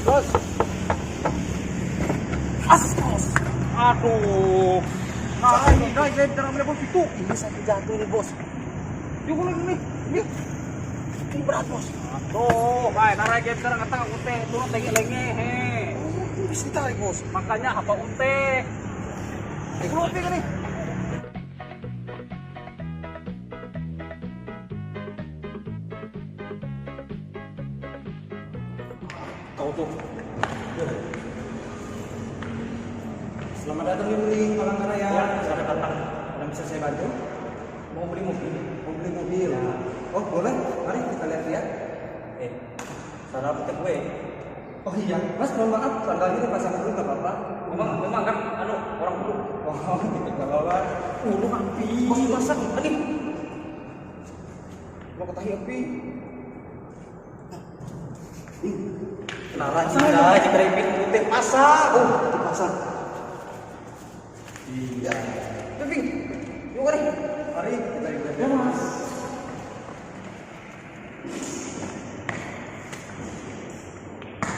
Bos. Bos. Aduh. Nah, ini jangan bos itu. Ini satu jatuh nih bos. Yuk ini. Ini berat bos. Tuh, baik, narai game sekarang kata unte, turun lenge he. Bisa ditarik bos. Makanya apa unte? Turun tinggi nih. Kau tuh. Selamat datang di Wuling Palangkaraya. Ya, selamat datang. Ada bisa saya bantu? Mau beli mobil? Mau beli mobil? Ya. Oh boleh, mari kita lihat-lihat. Salah petik gue. Oh iya, mas mohon maaf, sandalnya dipasang dulu nggak apa-apa. Memang kan, orang dulu. Oh gitu nggak apa-apa. Dulu api. Masih masak, tadi. Mau ketahui api? Kenalan kita, jika ribet putih pasang. Oh, dipasang. Iya. Tapi, yuk mari. Mari kita lihat. Ya mas.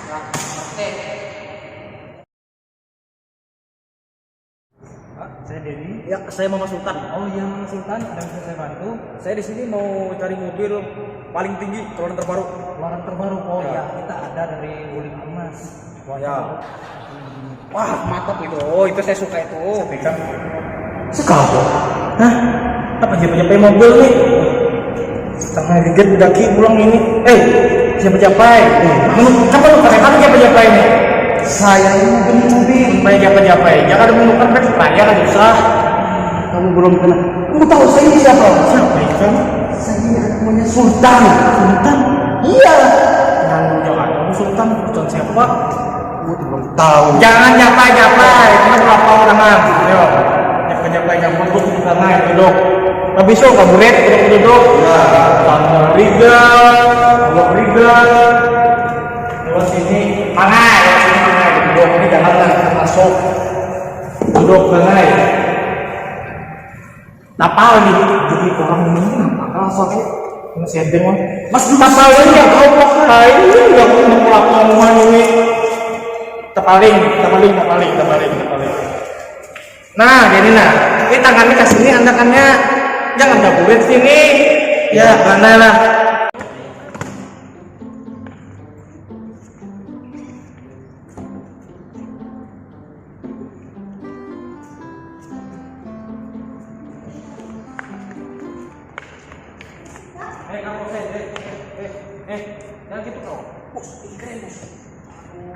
Nah, oke. Pak, saya Denny. Ya, saya Mama Sultan. Oh iya, Mas Sultan, ada yang bisa saya bantu? Saya di sini mau cari mobil paling tinggi, keluaran terbaru. Keluaran terbaru. Oh Ya. iya, kita ada dari Wuling Emas. Ya. Wah, mantap itu. Oh, itu saya suka itu. Pegang. Sekali. Hah? Apa siapa-siapa mobil nih? Setengah digit daki pulang ini. Siapa-siapa? Kamu lu kata siapa-siapa ini? Saya ini beli mobil. Baik siapa-siapa? Jangan menemukan kan saya kan susah. Kamu belum kenal. Kamu tahu saya ini siapa? Siapa itu? Saya ini namanya Sultan. Sultan? Iya. Jangan kamu Sultan. Sultan siapa? Kamu belum tahu. Jangan nyapai. Kamu berapa orang? Ayo. Nyapai duduk di sana duduk. Habis itu kamu duduk. Ya. Sama Riga. Terus ini mangai. Duduk ini janganlah masuk. Duduk mangai. Napal nih. Jadi orang ini napal satu. Masih ada mah. Mas napal ini yang kau pakai. Ini nggak mau melakukan ini. Tepaling. Nah, jadi ini tangannya ke sini, andakannya jangan jaburin sini. Ya, pandai lah. Jangan gitu kau. Bos, ini keren bos.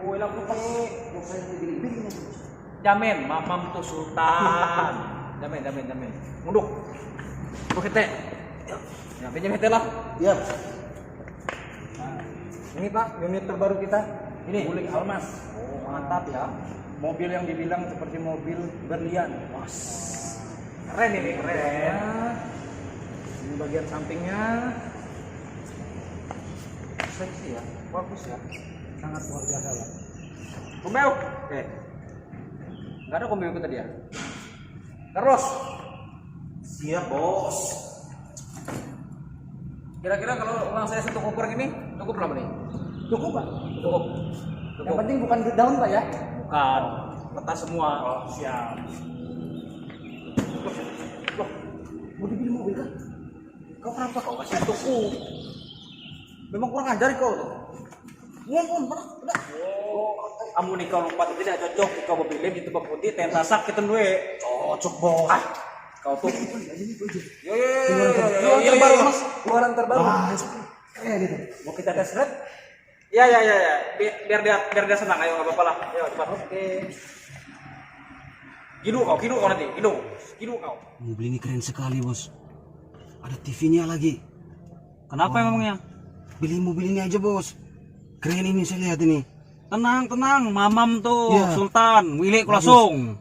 Oh, elang tuh pakai. Bos saya beli. Jamin, mamam tuh Sultan. Jamin. Munduk. Oke teh. Ya, pinjam teh lah. Iya. Nah, ini Pak, unit terbaru kita. Ini Wuling Almas. Oh, mantap ya. Mobil yang dibilang seperti mobil berlian. Wah, keren ini, keren. Ini bagian sampingnya. Seksi ya, bagus ya. Sangat luar biasa lah. Kumbel. Oke. Enggak ada kumbel tadi ya. Terus. Siap, Bos. Kira-kira kalau uang saya 1 koper gini, cukup berapa nih? Cukup, Pak. Cukup. Yang penting bukan daun, Pak ya. Bukan. Kertas semua. Oh, siap. Loh, mau dibeli mobil kan? Kau kenapa kau kasih tuku? Memang kurang ajar kau tuh. Mana? Amun nih kau lupa tidak cocok kau mobilnya di tempat putih tentasak kita duwe. Cocok, Bos. Kau tuh. Yo. Mas. Keluaran terbaru. Keren itu. Mau kita tes red? Ya. Biar dia senang. Ayo enggak apa-apa lah. Ayo cepat. Oke. Kidu kau nanti. Kidu kau. Mobil ini keren sekali bos. Ada TV-nya lagi. Kenapa emangnya? Beli mobil ini aja bos. Keren ini saya lihat ini. Tenang, mamam tuh, Iya. Sultan, milik langsung.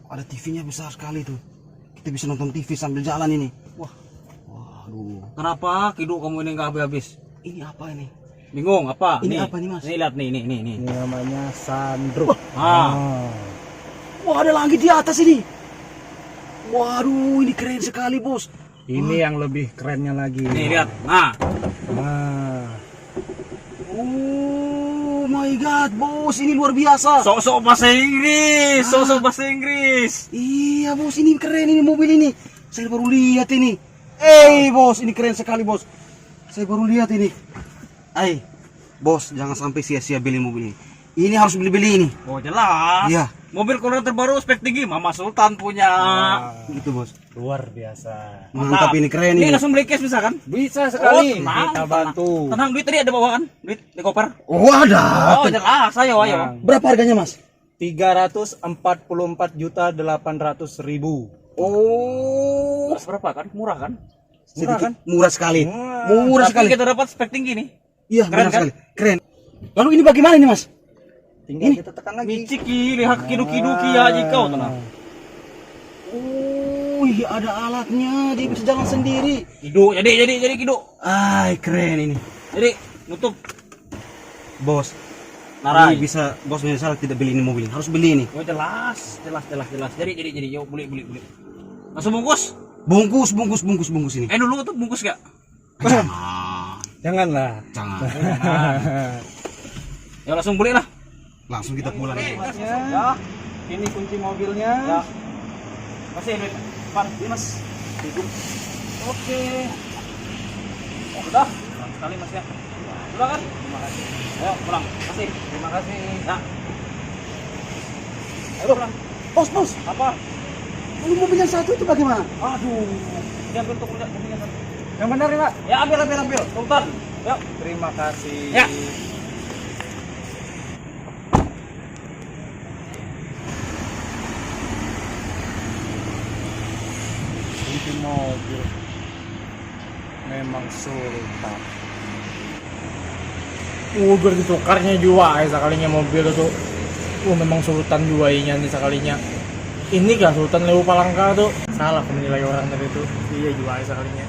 Ada TV-nya besar sekali tuh. Kita bisa nonton TV sambil jalan ini. Waduh. Kenapa Kidu kamu ini nggak habis? Ini apa ini? Bingung apa? Ini apa nih, Mas? Nih lihat nih. Ini namanya sunroof. Wah ada langit di atas ini. Waduh ini keren sekali bos. Ini yang lebih kerennya lagi. Nih lihat. Nah, Oh my my god, bos, ini luar biasa. Sok-sok bahasa Inggris, sok-sok bahasa Inggris. Iya bos, ini keren ini mobil ini. Saya baru lihat ini. Bos, ini keren sekali bos. Saya baru lihat ini. Bos, jangan sampai sia-sia beli mobil ini. Ini harus beli-beli ini. Oh jelas. Iya. Mobil keluaran terbaru spek tinggi, Mama Sultan punya. Gitu bos. Luar biasa. Mantap ini, keren Ini ini. langsung beli cash bisa kan? Bisa sekali. tenang, Kita bantu. Tenang, duit tadi ada bawaan, duit di koper. Oh ada. Oh jelas, ayo. Berapa harganya mas? 344.800.000. Oh, Berapa kan? Murah kan? sedikit murah sekali. Murah. Murah Tapi sekali. kita dapat spek tinggi nih. Iya, Keren, murah kan? sekali. Keren. Lalu ini bagaimana ini mas? Tinggal kita tekan lagi. Miciki, lihat kidu-kidu ya kau tenang. Oh, iya ada alatnya. Dia bisa jalan sendiri. Kidu, jadi kidu. Keren ini. Jadi nutup. Bos, Narai. ini bisa bos menyesal tidak beli ini mobil. Harus beli ini. Oh jelas. Jadi, yuk beli. Langsung bungkus. Bungkus ini. Dulu tuh bungkus gak? Janganlah. Jangan. Ya langsung beli lah. Langsung kita pulang. Ya. Ini kunci mobilnya. Ya. Masih duit. Pan, ini mas. Hidup. Oke. Sudah. Senang sekali mas ya. Sudah kan? Terima kasih. Ayo pulang. Masih. Terima kasih. Ya. Ayo pulang. Bos. Apa? Lalu mobil yang satu itu bagaimana? Aduh. Diambil tuh punya satu. Yang benar nih, Pak. Ya ambil. Sultan. Yuk. Terima kasih. Ya. Kunci mobil. Memang sultan. Udah ditukarnya juga sekalinya mobil itu. Memang sultan juga nih sekalinya. Ini gak sultan Lewu Palangka tuh. Salah menilai orang tadi itu. Iya juga sekalinya.